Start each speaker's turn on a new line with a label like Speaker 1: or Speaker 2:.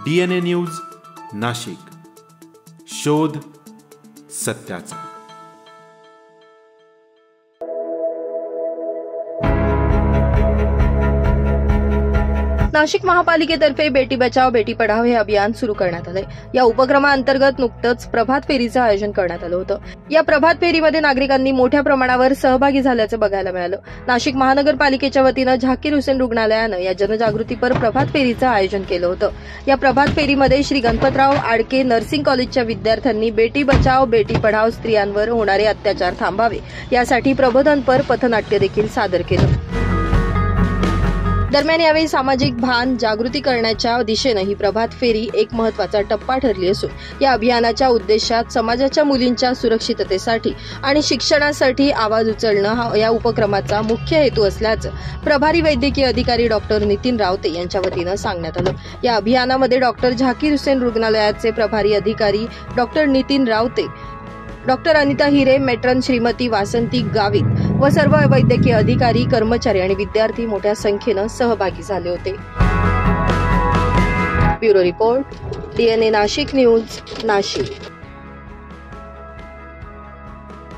Speaker 1: DNA news Nashik, शोध सत्याचा।
Speaker 2: नाशिक महापालिकेतर्फे बेटी बचाओ बेटी पढाओ हे अभियान सुरू करण्यात आले। या उपक्रमाअंतर्गत नुकतंच प्रभात फेरीचं आयोजन करण्यात आलं होतं। या प्रभात फेरीमध्ये नागरिकांनी मोठ्या प्रमाणावर सहभागी झाल्याचं बघायला मिळालं। नाशिक महानगरपालिकेच्या वतीनं झाकीर हुसेन रुग्णालयानं या जनजागृतीपर प्रभात फेरीचं आयोजन केलं होतं। या प्रभात फेरीमध्ये श्री गणपतराव आडके नर्सिंग कॉलेजच्या विद्यार्थ्यांनी बेटी बचाओ बेटी पढाओ स्त्रियांवर होणारे अत्याचार थांबावे यासाठी प्रबोधनपर पथनाट्य देखील सादर केलं। दरम्यान यावेळी सामाजिक भान जागृती करण्याच्या दिशेनं ही प्रभात फेरी एक महत्त्वाचा टप्पा ठरली असून या अभियानाच्या उद्देशात समाजाच्या मुलींच्या सुरक्षिततेसाठी आणि शिक्षणासाठी आवाज उचलणं हा या उपक्रमाचा मुख्य हेतू असल्याचं प्रभारी वैद्यकीय अधिकारी डॉक्टर नितीन रावते यांच्या वतीनं सांगण्यात आलं। या अभियानामध्ये डॉक्टर झाकीर हुसेन रुग्णालयाचे प्रभारी अधिकारी डॉक्टर नितीन रावते, डॉक्टर अनिता हिरे, मेट्रन श्रीमती वासंती गावित व सर्व वैद्यकीय अधिकारी, कर्मचारी आणि विद्यार्थी मोठ्या संख्येनं सहभागी झाले होते। Bureau report, DNA Nashik news, Nashik.